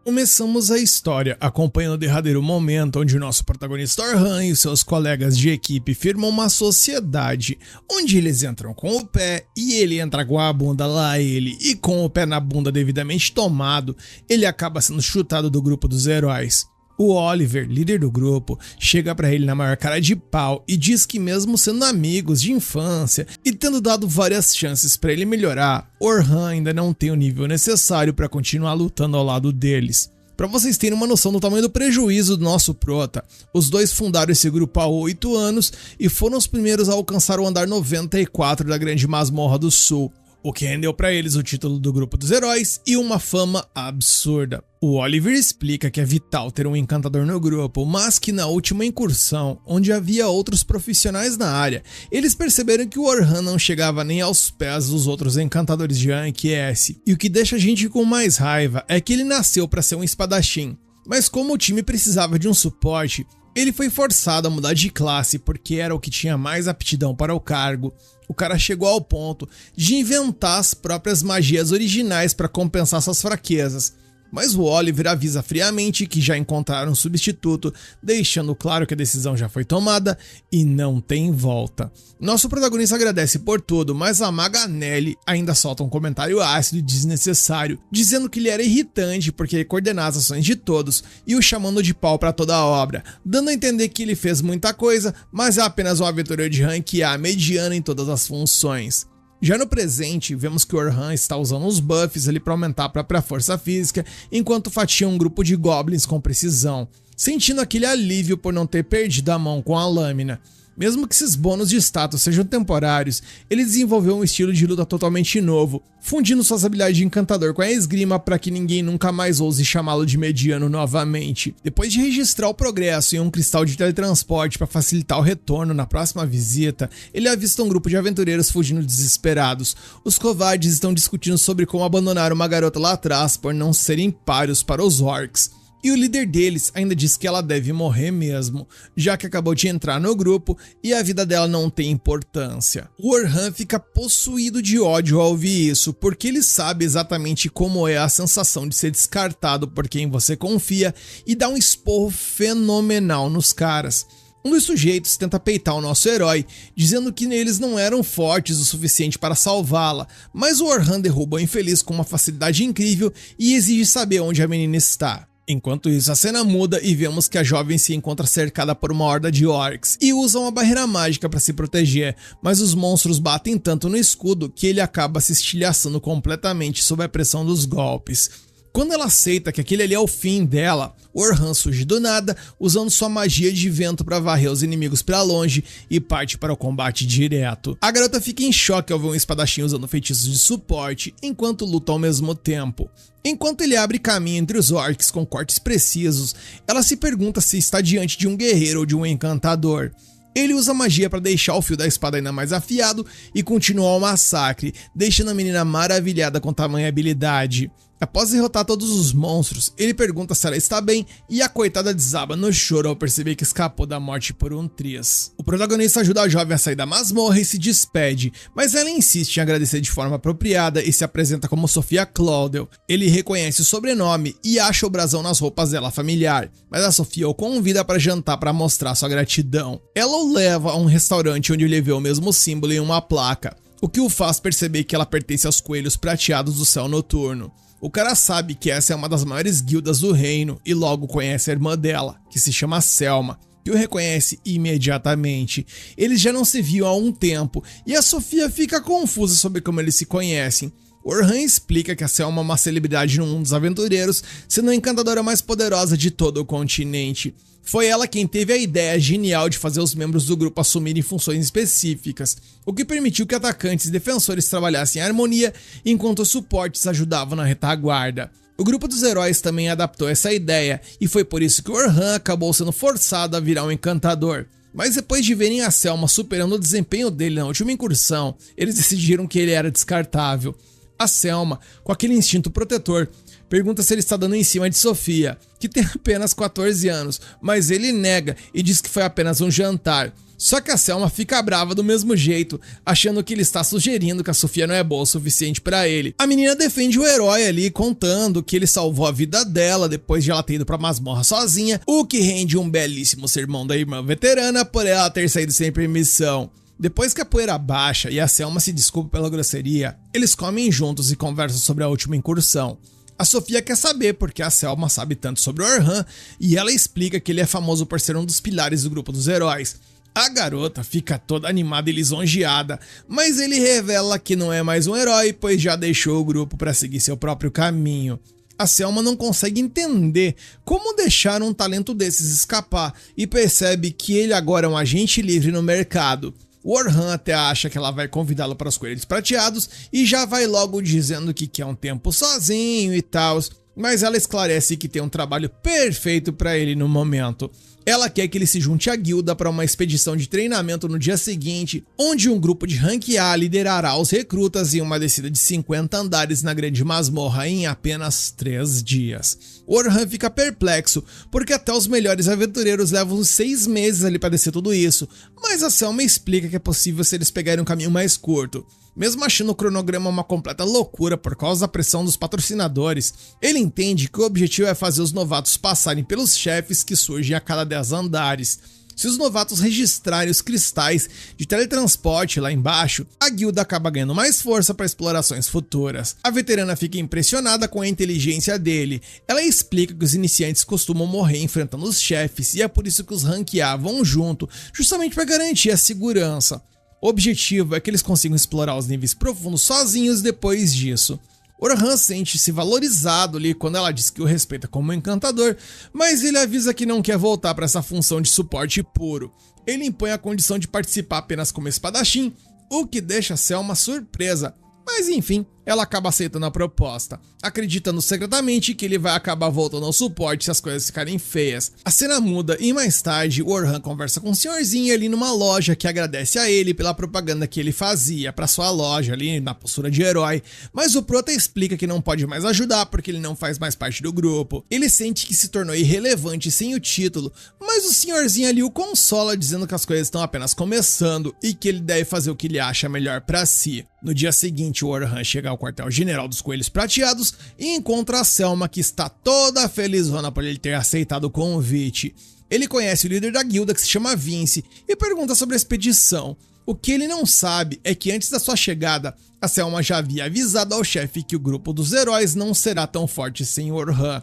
Começamos a história acompanhando o derradeiro momento onde o nosso protagonista Orhan e os seus colegas de equipe firmam uma sociedade, onde eles entram com o pé e ele entra com a bunda lá ele, e com o pé na bunda devidamente tomado, ele acaba sendo chutado do grupo dos heróis. O Oliver, líder do grupo, chega pra ele na maior cara de pau e diz que mesmo sendo amigos de infância e tendo dado várias chances pra ele melhorar, Orhan ainda não tem o nível necessário pra continuar lutando ao lado deles. Pra vocês terem uma noção do tamanho do prejuízo do nosso prota, os dois fundaram esse grupo há 8 anos e foram os primeiros a alcançar o andar 94 da Grande Masmorra do Sul, o que rendeu pra eles o título do grupo dos heróis e uma fama absurda. O Oliver explica que é vital ter um encantador no grupo, mas que na última incursão, onde havia outros profissionais na área, eles perceberam que o Orhan não chegava nem aos pés dos outros encantadores de Rank S. E o que deixa a gente com mais raiva é que ele nasceu para ser um espadachim, mas como o time precisava de um suporte, ele foi forçado a mudar de classe porque era o que tinha mais aptidão para o cargo. O cara chegou ao ponto de inventar as próprias magias originais para compensar suas fraquezas. Mas o Oliver avisa friamente que já encontraram um substituto, deixando claro que a decisão já foi tomada e não tem volta. Nosso protagonista agradece por tudo, mas a maga Nelly ainda solta um comentário ácido e desnecessário, dizendo que ele era irritante porque ele coordenava as ações de todos e o chamando de pau para toda a obra, dando a entender que ele fez muita coisa, mas é apenas um aventureiro de rank A mediano em todas as funções. Já no presente, vemos que o Orhan está usando os buffs ali para aumentar a própria força física, enquanto fatia um grupo de goblins com precisão, sentindo aquele alívio por não ter perdido a mão com a lâmina. Mesmo que esses bônus de status sejam temporários, ele desenvolveu um estilo de luta totalmente novo, fundindo suas habilidades de encantador com a esgrima para que ninguém nunca mais ouse chamá-lo de mediano novamente. Depois de registrar o progresso em um cristal de teletransporte para facilitar o retorno na próxima visita, ele avista um grupo de aventureiros fugindo desesperados. Os covardes estão discutindo sobre como abandonar uma garota lá atrás por não serem páreos para os orcs. E o líder deles ainda diz que ela deve morrer mesmo, já que acabou de entrar no grupo e a vida dela não tem importância. O Orhan fica possuído de ódio ao ouvir isso, porque ele sabe exatamente como é a sensação de ser descartado por quem você confia e dá um esporro fenomenal nos caras. Um dos sujeitos tenta peitar o nosso herói, dizendo que eles não eram fortes o suficiente para salvá-la, mas o Orhan derruba o infeliz com uma facilidade incrível e exige saber onde a menina está. Enquanto isso, a cena muda e vemos que a jovem se encontra cercada por uma horda de orcs e usa uma barreira mágica para se proteger, mas os monstros batem tanto no escudo que ele acaba se estilhaçando completamente sob a pressão dos golpes. Quando ela aceita que aquele ali é o fim dela, o Orhan surge do nada, usando sua magia de vento para varrer os inimigos para longe e parte para o combate direto. A garota fica em choque ao ver um espadachim usando feitiços de suporte, enquanto luta ao mesmo tempo. Enquanto ele abre caminho entre os orcs com cortes precisos, ela se pergunta se está diante de um guerreiro ou de um encantador. Ele usa magia para deixar o fio da espada ainda mais afiado e continua o massacre, deixando a menina maravilhada com tamanha habilidade. Após derrotar todos os monstros, ele pergunta se ela está bem e a coitada desaba no choro ao perceber que escapou da morte por um triz. O protagonista ajuda a jovem a sair da masmorra e se despede, mas ela insiste em agradecer de forma apropriada e se apresenta como Sofia Claudel. Ele reconhece o sobrenome e acha o brasão nas roupas dela familiar, mas a Sofia o convida para jantar para mostrar sua gratidão. Ela o leva a um restaurante onde ele vê o mesmo símbolo em uma placa, o que o faz perceber que ela pertence aos coelhos prateados do céu noturno. O cara sabe que essa é uma das maiores guildas do reino e logo conhece a irmã dela, que se chama Selma, que o reconhece imediatamente. Eles já não se viam há um tempo e a Sofia fica confusa sobre como eles se conhecem. Orhan explica que a Selma é uma celebridade no mundo dos aventureiros, sendo a encantadora mais poderosa de todo o continente. Foi ela quem teve a ideia genial de fazer os membros do grupo assumirem funções específicas, o que permitiu que atacantes e defensores trabalhassem em harmonia, enquanto os suportes ajudavam na retaguarda. O grupo dos heróis também adaptou essa ideia, e foi por isso que o Orhan acabou sendo forçado a virar um encantador. Mas depois de verem a Selma superando o desempenho dele na última incursão, eles decidiram que ele era descartável. A Selma, com aquele instinto protetor, pergunta se ele está dando em cima de Sofia, que tem apenas 14 anos, mas ele nega e diz que foi apenas um jantar. Só que a Selma fica brava do mesmo jeito, achando que ele está sugerindo que a Sofia não é boa o suficiente pra ele. A menina defende o herói ali, contando que ele salvou a vida dela depois de ela ter ido pra masmorra sozinha, o que rende um belíssimo sermão da irmã veterana por ela ter saído sem permissão. Depois que a poeira baixa e a Selma se desculpa pela grosseria, eles comem juntos e conversam sobre a última incursão. A Sofia quer saber porque a Selma sabe tanto sobre o Orhan e ela explica que ele é famoso por ser um dos pilares do grupo dos heróis. A garota fica toda animada e lisonjeada, mas ele revela que não é mais um herói, pois já deixou o grupo para seguir seu próprio caminho. A Selma não consegue entender como deixar um talento desses escapar e percebe que ele agora é um agente livre no mercado. O Orhan até acha que ela vai convidá-lo para os coelhos prateados e já vai logo dizendo que quer um tempo sozinho e tal, mas ela esclarece que tem um trabalho perfeito para ele no momento. Ela quer que ele se junte à guilda para uma expedição de treinamento no dia seguinte, onde um grupo de rank A liderará os recrutas em uma descida de 50 andares na grande masmorra em apenas 3 dias. O Orhan fica perplexo, porque até os melhores aventureiros levam 6 meses ali para descer tudo isso, mas a Selma explica que é possível se eles pegarem um caminho mais curto. Mesmo achando o cronograma uma completa loucura por causa da pressão dos patrocinadores, ele entende que o objetivo é fazer os novatos passarem pelos chefes que surgem a cada 10 andares. Se os novatos registrarem os cristais de teletransporte lá embaixo, a guilda acaba ganhando mais força para explorações futuras. A veterana fica impressionada com a inteligência dele. Ela explica que os iniciantes costumam morrer enfrentando os chefes e é por isso que os rank A vão junto, justamente para garantir a segurança. O objetivo é que eles consigam explorar os níveis profundos sozinhos depois disso. Orhan sente-se valorizado ali quando ela diz que o respeita como um encantador, mas ele avisa que não quer voltar para essa função de suporte puro. Ele impõe a condição de participar apenas como espadachim, o que deixa Selma surpresa. Mas enfim, ela acaba aceitando a proposta, acreditando secretamente que ele vai acabar voltando ao suporte se as coisas ficarem feias. A cena muda e mais tarde o Orhan conversa com um senhorzinho ali numa loja que agradece a ele pela propaganda que ele fazia para sua loja ali na postura de herói, mas o prota explica que não pode mais ajudar porque ele não faz mais parte do grupo. Ele sente que se tornou irrelevante sem o título, mas o senhorzinho ali o consola dizendo que as coisas estão apenas começando e que ele deve fazer o que ele acha melhor para si. No dia seguinte, o Orhan chega ao quartel-general dos Coelhos Prateados e encontra a Selma, que está toda felizona por ele ter aceitado o convite. Ele conhece o líder da guilda, que se chama Vince, e pergunta sobre a expedição. O que ele não sabe é que antes da sua chegada, a Selma já havia avisado ao chefe que o grupo dos heróis não será tão forte sem o Orhan.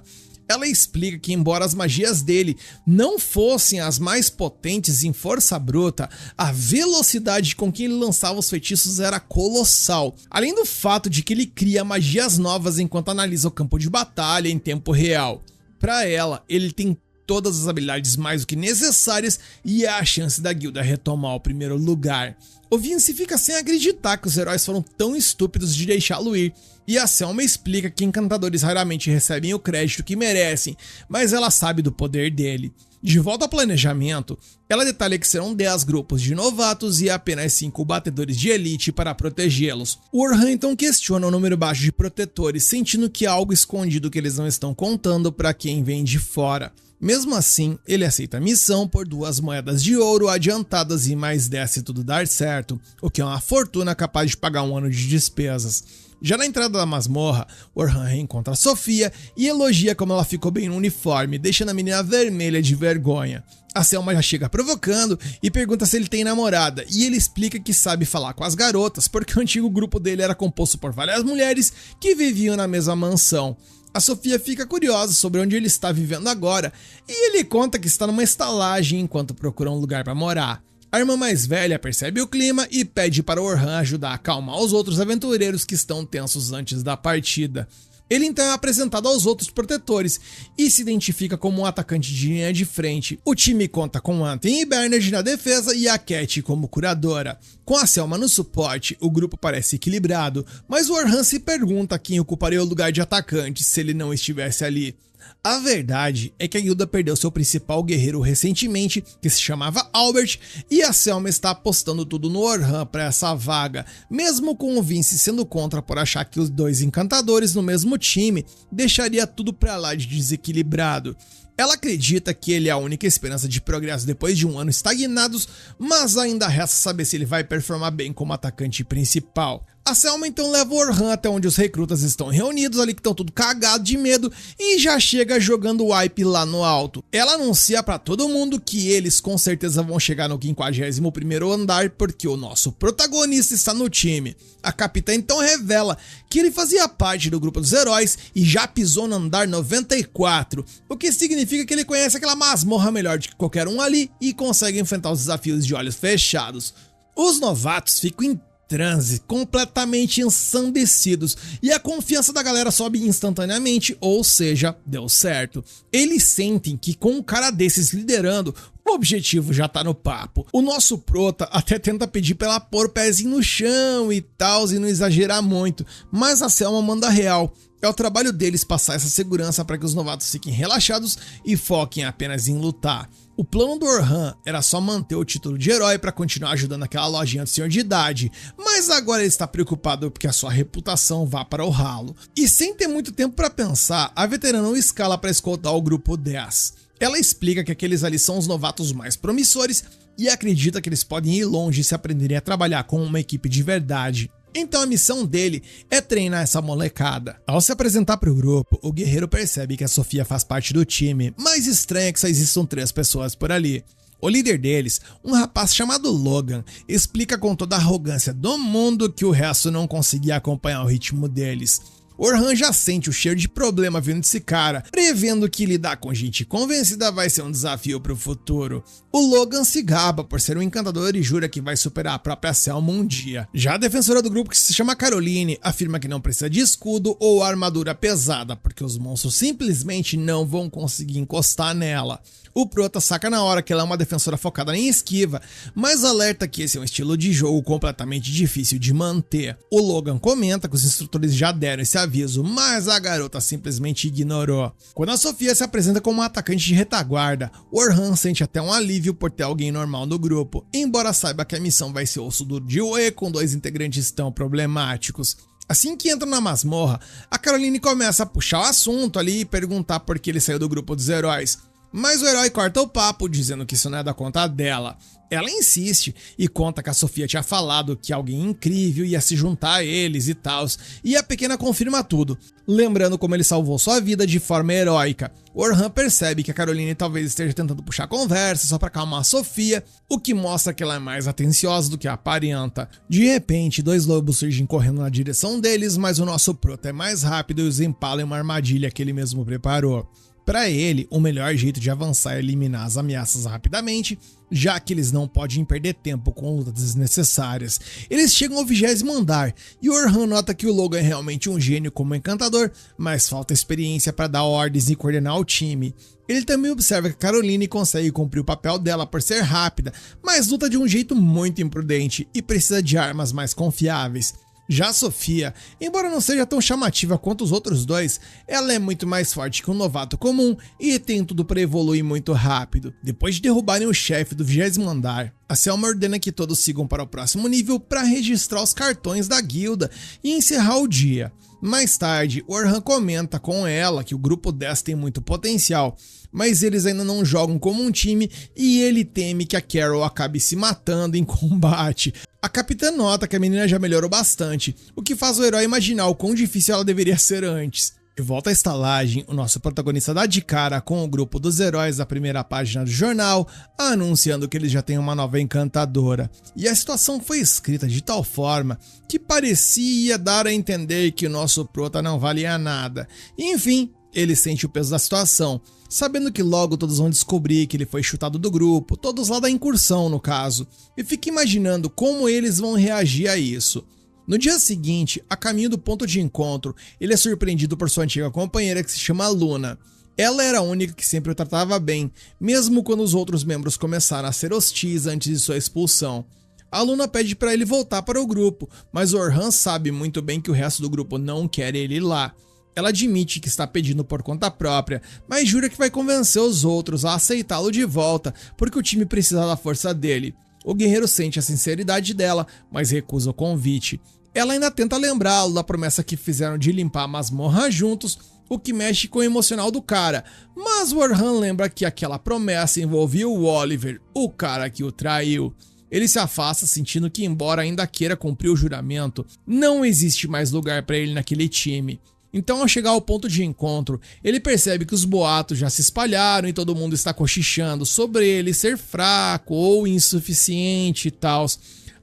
Ela explica que embora as magias dele não fossem as mais potentes em força bruta, a velocidade com que ele lançava os feitiços era colossal, além do fato de que ele cria magias novas enquanto analisa o campo de batalha em tempo real. Para ela, ele tem todas as habilidades mais do que necessárias e é a chance da guilda retomar o primeiro lugar. O Vince fica sem acreditar que os heróis foram tão estúpidos de deixá-lo ir, e a Selma explica que encantadores raramente recebem o crédito que merecem, mas ela sabe do poder dele. De volta ao planejamento, ela detalha que serão 10 grupos de novatos e apenas 5 batedores de elite para protegê-los. O Orhan então questiona o número baixo de protetores, sentindo que há algo escondido que eles não estão contando para quem vem de fora. Mesmo assim, ele aceita a missão por 2 moedas de ouro adiantadas e mais 10 se tudo dar certo, o que é uma fortuna capaz de pagar um ano de despesas. Já na entrada da masmorra, Orhan reencontra Sofia e elogia como ela ficou bem no uniforme, deixando a menina vermelha de vergonha. A Selma já chega provocando e pergunta se ele tem namorada, e ele explica que sabe falar com as garotas porque o antigo grupo dele era composto por várias mulheres que viviam na mesma mansão. A Sofia fica curiosa sobre onde ele está vivendo agora e ele conta que está numa estalagem enquanto procura um lugar para morar. A irmã mais velha percebe o clima e pede para Orhan ajudar a acalmar os outros aventureiros que estão tensos antes da partida. Ele então é apresentado aos outros protetores e se identifica como um atacante de linha de frente. O time conta com Anthony e Bernard na defesa e a Cat como curadora. Com a Selma no suporte, o grupo parece equilibrado, mas o Orhan se pergunta quem ocuparia o lugar de atacante se ele não estivesse ali. A verdade é que a guilda perdeu seu principal guerreiro recentemente, que se chamava Albert, e a Selma está apostando tudo no Orhan para essa vaga, mesmo com o Vince sendo contra por achar que os dois encantadores no mesmo time deixaria tudo pra lá de desequilibrado. Ela acredita que ele é a única esperança de progresso depois de um ano estagnados, mas ainda resta saber se ele vai performar bem como atacante principal. A Selma então leva o Orhan até onde os recrutas estão reunidos ali, que estão tudo cagado de medo, e já chega jogando o wipe lá no alto. Ela anuncia pra todo mundo que eles com certeza vão chegar no 51º andar porque o nosso protagonista está no time. A capitã então revela que ele fazia parte do grupo dos heróis e já pisou no andar 94, o que significa que ele conhece aquela masmorra melhor do que qualquer um ali e consegue enfrentar os desafios de olhos fechados. Os novatos ficam em transe, completamente ensandecidos, e a confiança da galera sobe instantaneamente, ou seja, deu certo. Eles sentem que com um cara desses liderando, o objetivo já tá no papo. O nosso prota até tenta pedir pra ela pôr o pezinho no chão e tal, e não exagerar muito, mas a Selma manda real. É o trabalho deles passar essa segurança para que os novatos fiquem relaxados e foquem apenas em lutar. O plano do Orhan era só manter o título de herói para continuar ajudando aquela lojinha do senhor de idade, mas agora ele está preocupado porque a sua reputação vá para o ralo. E sem ter muito tempo para pensar, a veterana o escala para escoltar o grupo 10. Ela explica que aqueles ali são os novatos mais promissores e acredita que eles podem ir longe se aprenderem a trabalhar com uma equipe de verdade. Então a missão dele é treinar essa molecada. Ao se apresentar para o grupo, o guerreiro percebe que a Sofia faz parte do time, mas estranha que só existam 3 pessoas por ali. O líder deles, um rapaz chamado Logan, explica com toda a arrogância do mundo que o resto não conseguia acompanhar o ritmo deles. Orhan já sente o cheiro de problema vindo desse cara, prevendo que lidar com gente convencida vai ser um desafio para o futuro. O Logan se gaba por ser um encantador e jura que vai superar a própria Selma um dia. Já a defensora do grupo, que se chama Caroline, afirma que não precisa de escudo ou armadura pesada, porque os monstros simplesmente não vão conseguir encostar nela. O prota saca na hora que ela é uma defensora focada em esquiva, mas alerta que esse é um estilo de jogo completamente difícil de manter. O Logan comenta que os instrutores já deram esse aviso, mas a garota simplesmente ignorou. Quando a Sofia se apresenta como uma atacante de retaguarda, Orhan sente até um alívio por ter alguém normal no grupo, embora saiba que a missão vai ser osso duro de roer com 2 integrantes tão problemáticos. Assim que entra na masmorra, a Caroline começa a puxar o assunto ali e perguntar por que ele saiu do grupo dos heróis. Mas o herói corta o papo, dizendo que isso não é da conta dela. Ela insiste e conta que a Sofia tinha falado que alguém incrível ia se juntar a eles e tal, e a pequena confirma tudo, lembrando como ele salvou sua vida de forma heróica. O Orhan percebe que a Caroline talvez esteja tentando puxar conversa só pra acalmar a Sofia, o que mostra que ela é mais atenciosa do que aparenta. De repente, 2 lobos surgem correndo na direção deles, mas o nosso prota é mais rápido e os empala em uma armadilha que ele mesmo preparou. Para ele, o melhor jeito de avançar é eliminar as ameaças rapidamente, já que eles não podem perder tempo com lutas desnecessárias. Eles chegam ao 20º andar e o Orhan nota que o Logan é realmente um gênio como encantador, mas falta experiência para dar ordens e coordenar o time. Ele também observa que Caroline consegue cumprir o papel dela por ser rápida, mas luta de um jeito muito imprudente e precisa de armas mais confiáveis. Já a Sofia, embora não seja tão chamativa quanto os outros 2, ela é muito mais forte que um novato comum e tem tudo para evoluir muito rápido. Depois de derrubarem o chefe do 20º andar, a Selma ordena que todos sigam para o próximo nível para registrar os cartões da guilda e encerrar o dia. Mais tarde, o Orhan comenta com ela que o grupo 10 tem muito potencial, mas eles ainda não jogam como um time e ele teme que a Carol acabe se matando em combate. A capitã nota que a menina já melhorou bastante, o que faz o herói imaginar o quão difícil ela deveria ser antes. De volta à estalagem, o nosso protagonista dá de cara com o grupo dos heróis da primeira página do jornal, anunciando que eles já têm uma nova encantadora. E a situação foi escrita de tal forma que parecia dar a entender que o nosso prota não valia nada. E, enfim, ele sente o peso da situação, sabendo que logo todos vão descobrir que ele foi chutado do grupo, todos lá da incursão no caso, e fica imaginando como eles vão reagir a isso. No dia seguinte, a caminho do ponto de encontro, ele é surpreendido por sua antiga companheira que se chama Luna. Ela era a única que sempre o tratava bem, mesmo quando os outros membros começaram a ser hostis antes de sua expulsão. A Luna pede para ele voltar para o grupo, mas o Orhan sabe muito bem que o resto do grupo não quer ele lá. Ela admite que está pedindo por conta própria, mas jura que vai convencer os outros a aceitá-lo de volta, porque o time precisa da força dele. O guerreiro sente a sinceridade dela, mas recusa o convite. Ela ainda tenta lembrá-lo da promessa que fizeram de limpar a masmorra juntos, o que mexe com o emocional do cara, mas o Orhan lembra que aquela promessa envolvia o Oliver, o cara que o traiu. Ele se afasta, sentindo que, embora ainda queira cumprir o juramento, não existe mais lugar para ele naquele time. Então, ao chegar ao ponto de encontro, ele percebe que os boatos já se espalharam e todo mundo está cochichando sobre ele ser fraco ou insuficiente e tal.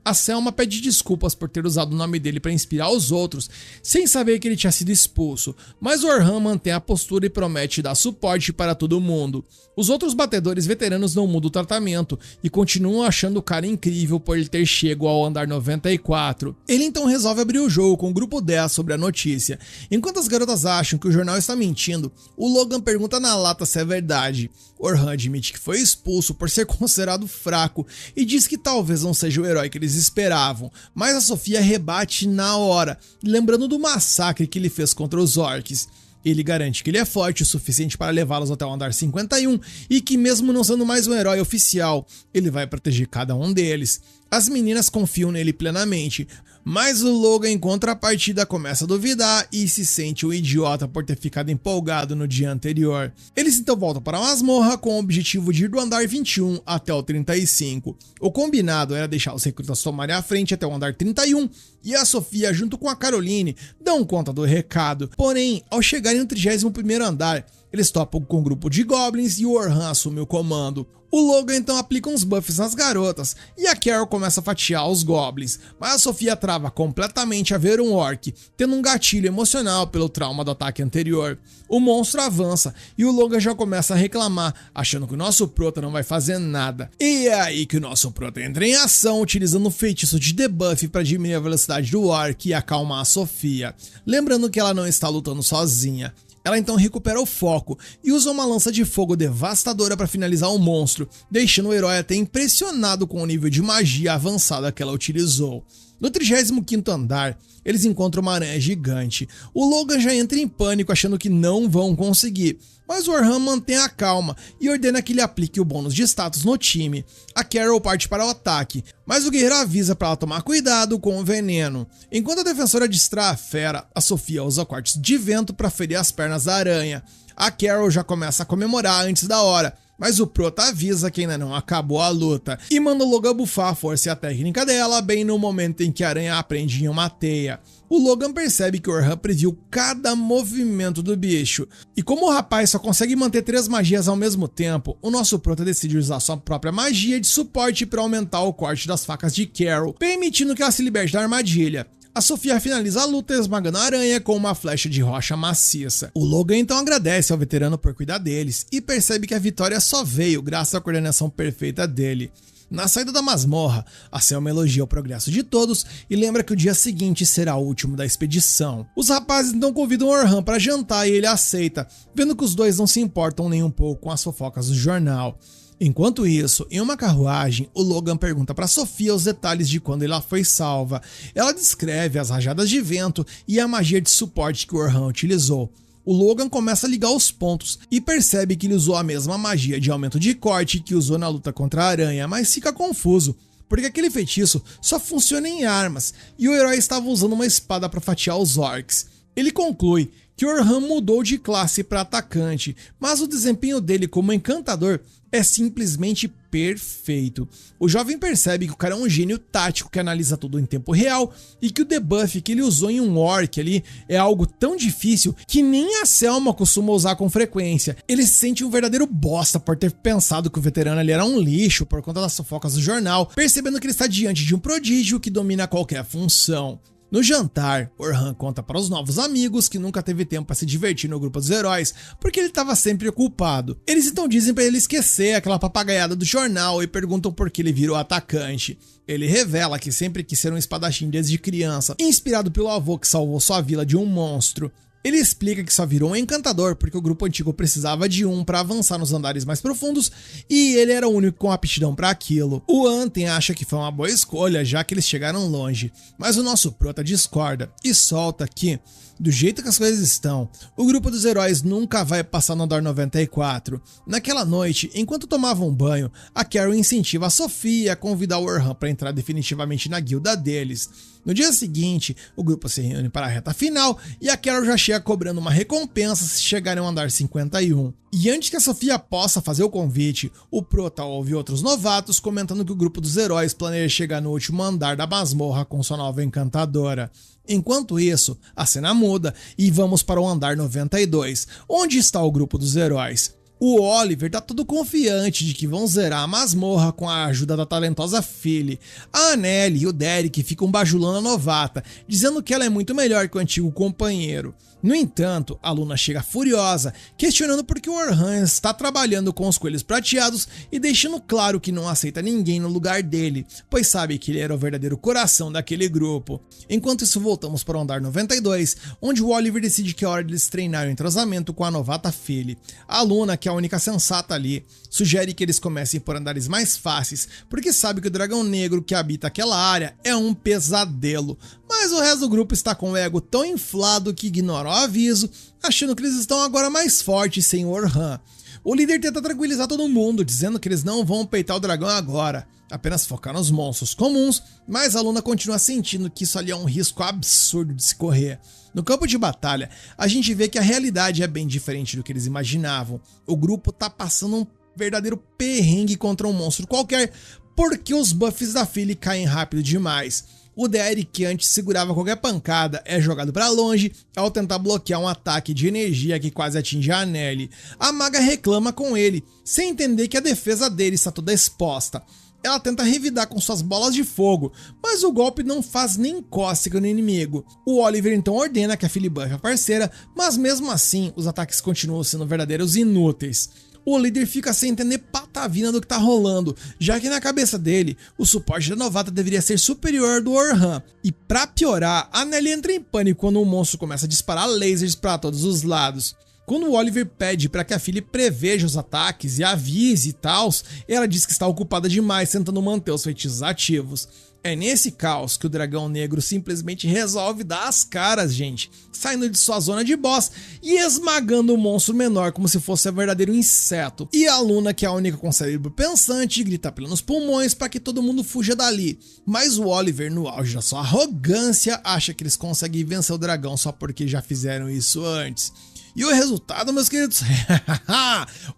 A Selma pede desculpas por ter usado o nome dele para inspirar os outros, sem saber que ele tinha sido expulso, mas o Orhan mantém a postura e promete dar suporte para todo mundo. Os outros batedores veteranos não mudam o tratamento e continuam achando o cara incrível por ele ter chego ao andar 94. Ele então resolve abrir o jogo com o grupo 10 sobre a notícia. Enquanto as garotas acham que o jornal está mentindo, o Logan pergunta na lata se é verdade. Orhan admite que foi expulso por ser considerado fraco e diz que talvez não seja o herói que eles esperavam, mas a Sofia rebate na hora, lembrando do massacre que ele fez contra os orcs. Ele garante que ele é forte o suficiente para levá-los até o andar 51 e que, mesmo não sendo mais um herói oficial, ele vai proteger cada um deles. As meninas confiam nele plenamente, mas o Logan, em contrapartida, começa a duvidar e se sente um idiota por ter ficado empolgado no dia anterior. Eles então voltam para a masmorra com o objetivo de ir do andar 21 até o 35. O combinado era deixar os recrutas tomarem a frente até o andar 31 e a Sofia, junto com a Caroline, dão conta do recado. Porém, ao chegarem no 31º andar, eles topam com um grupo de goblins e o Orhan assume o comando. O Logan então aplica uns buffs nas garotas e a Carol começa a fatiar os goblins, mas a Sofia trava completamente a ver um orc, tendo um gatilho emocional pelo trauma do ataque anterior. O monstro avança e o Logan já começa a reclamar, achando que o nosso prota não vai fazer nada. E é aí que o nosso prota entra em ação, utilizando o feitiço de debuff para diminuir a velocidade do orc e acalmar a Sofia. Lembrando que ela não está lutando sozinha. Ela então recupera o foco e usa uma lança de fogo devastadora para finalizar o monstro, deixando o herói até impressionado com o nível de magia avançada que ela utilizou. No 35º andar, eles encontram uma aranha gigante. O Logan já entra em pânico achando que não vão conseguir, mas o Orhan mantém a calma e ordena que ele aplique o bônus de status no time. A Carol parte para o ataque, mas o guerreiro avisa para ela tomar cuidado com o veneno. Enquanto a defensora distrai a fera, a Sofia usa cortes de vento para ferir as pernas da aranha. A Carol já começa a comemorar antes da hora, mas o prota avisa que ainda não acabou a luta e manda o Logan bufar a força e a técnica dela bem no momento em que a aranha aprende em uma teia. O Logan percebe que o Orhan previu cada movimento do bicho, e como o rapaz só consegue manter 3 magias ao mesmo tempo, o nosso prota decide usar sua própria magia de suporte para aumentar o corte das facas de Carol, permitindo que ela se liberte da armadilha. A Sofia finaliza a luta esmagando a aranha com uma flecha de rocha maciça. O Logan então agradece ao veterano por cuidar deles e percebe que a vitória só veio graças à coordenação perfeita dele. Na saída da masmorra, a Selma elogia o progresso de todos e lembra que o dia seguinte será o último da expedição. Os rapazes então convidam o Orhan para jantar e ele aceita, vendo que os dois não se importam nem um pouco com as fofocas do jornal. Enquanto isso, em uma carruagem, o Logan pergunta para Sofia os detalhes de quando ela foi salva. Ela descreve as rajadas de vento e a magia de suporte que o Orhan utilizou. O Logan começa a ligar os pontos e percebe que ele usou a mesma magia de aumento de corte que usou na luta contra a aranha, mas fica confuso, porque aquele feitiço só funciona em armas e o herói estava usando uma espada para fatiar os orcs. Ele conclui que o Orhan mudou de classe para atacante, mas o desempenho dele como encantador é simplesmente perfeito. O jovem percebe que o cara é um gênio tático que analisa tudo em tempo real e que o debuff que ele usou em um orc ali é algo tão difícil que nem a Selma costuma usar com frequência. Ele se sente um verdadeiro bosta por ter pensado que o veterano ali era um lixo por conta das fofocas do jornal, percebendo que ele está diante de um prodígio que domina qualquer função. No jantar, Orhan conta para os novos amigos que nunca teve tempo para se divertir no grupo dos heróis, porque ele estava sempre ocupado. Eles então dizem para ele esquecer aquela papagaiada do jornal e perguntam por que ele virou atacante. Ele revela que sempre quis ser um espadachim desde criança, inspirado pelo avô que salvou sua vila de um monstro. Ele explica que só virou um encantador porque o grupo antigo precisava de um para avançar nos andares mais profundos e ele era o único com aptidão para aquilo. O Ansem acha que foi uma boa escolha, já que eles chegaram longe, mas o nosso prota discorda e solta que, do jeito que as coisas estão, o grupo dos heróis nunca vai passar no andar 94. Naquela noite, enquanto tomavam banho, a Carol incentiva a Sophie a convidar o Orhan para entrar definitivamente na guilda deles. No dia seguinte, o grupo se reúne para a reta final e a Carol já chega cobrando uma recompensa se chegarem ao andar 51. E antes que a Sofia possa fazer o convite, o Prota ouve outros novatos comentando que o grupo dos heróis planeja chegar no último andar da masmorra com sua nova encantadora. Enquanto isso, a cena muda e vamos para o andar 92, onde está o grupo dos heróis. O Oliver tá todo confiante de que vão zerar a masmorra com a ajuda da talentosa Philly. A Anneli e o Derek ficam bajulando a novata, dizendo que ela é muito melhor que o antigo companheiro. No entanto, a Luna chega furiosa, questionando por que o Orhan está trabalhando com os coelhos prateados e deixando claro que não aceita ninguém no lugar dele, pois sabe que ele era o verdadeiro coração daquele grupo. Enquanto isso, voltamos para o andar 92, onde o Oliver decide que é hora de eles treinarem o entrosamento com a novata Philly. A Luna, que é a única sensata ali, sugere que eles comecem por andares mais fáceis, porque sabe que o dragão negro que habita aquela área é um pesadelo. Mas o resto do grupo está com o ego tão inflado que ignora o aviso, achando que eles estão agora mais fortes sem o Orhan. O líder tenta tranquilizar todo mundo, dizendo que eles não vão peitar o dragão agora, apenas focar nos monstros comuns, mas a Luna continua sentindo que isso ali é um risco absurdo de se correr. No campo de batalha, a gente vê que a realidade é bem diferente do que eles imaginavam. O grupo tá passando um verdadeiro perrengue contra um monstro qualquer, porque os buffs da Philly caem rápido demais. O Derek, que antes segurava qualquer pancada, é jogado para longe ao tentar bloquear um ataque de energia que quase atinge a Anneli. A maga reclama com ele, sem entender que a defesa dele está toda exposta. Ela tenta revidar com suas bolas de fogo, mas o golpe não faz nem cócega no inimigo. O Oliver então ordena que a Philly buffe a parceira, mas mesmo assim os ataques continuam sendo verdadeiros inúteis. O líder fica sem entender patavina do que tá rolando, já que na cabeça dele, o suporte da novata deveria ser superior ao do Orhan. E pra piorar, a Anneli entra em pânico quando o monstro começa a disparar lasers para todos os lados. Quando o Oliver pede para que a Philly preveja os ataques e avise e tal, ela diz que está ocupada demais tentando manter os feitiços ativos. É nesse caos que o dragão negro simplesmente resolve dar as caras, gente, saindo de sua zona de boss e esmagando o monstro menor como se fosse um verdadeiro inseto. E a Luna, que é a única com cérebro pensante, grita pelos pulmões para que todo mundo fuja dali. Mas o Oliver, no auge da sua arrogância, acha que eles conseguem vencer o dragão só porque já fizeram isso antes. E o resultado, meus queridos,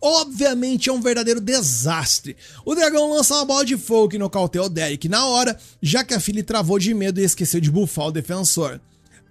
obviamente é um verdadeiro desastre. O dragão lança uma bola de fogo que nocauteia o Derek na hora, já que a Philly travou de medo e esqueceu de buffar o defensor.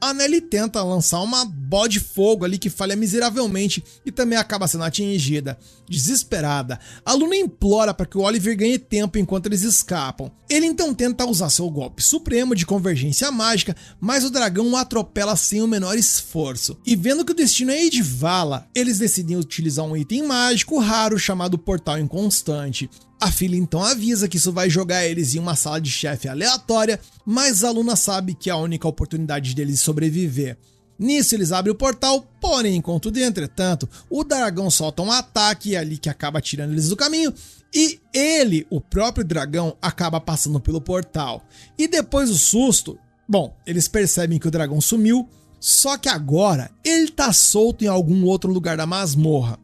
A Anneli tenta lançar uma bola de fogo ali que falha miseravelmente e também acaba sendo atingida. Desesperada, a Luna implora para que o Oliver ganhe tempo enquanto eles escapam. Ele então tenta usar seu golpe supremo de convergência mágica, mas o dragão o atropela sem o menor esforço. E vendo que o destino é ir de vala, eles decidem utilizar um item mágico raro chamado Portal Inconstante. A Philly então avisa que isso vai jogar eles em uma sala de chefe aleatória, mas a Luna sabe que é a única oportunidade deles sobreviver. Nisso eles abrem o portal, porém, contudo e entretanto, o dragão solta um ataque ali que acaba tirando eles do caminho, e ele, o próprio dragão, acaba passando pelo portal. E depois do susto, bom, eles percebem que o dragão sumiu, só que agora ele tá solto em algum outro lugar da masmorra.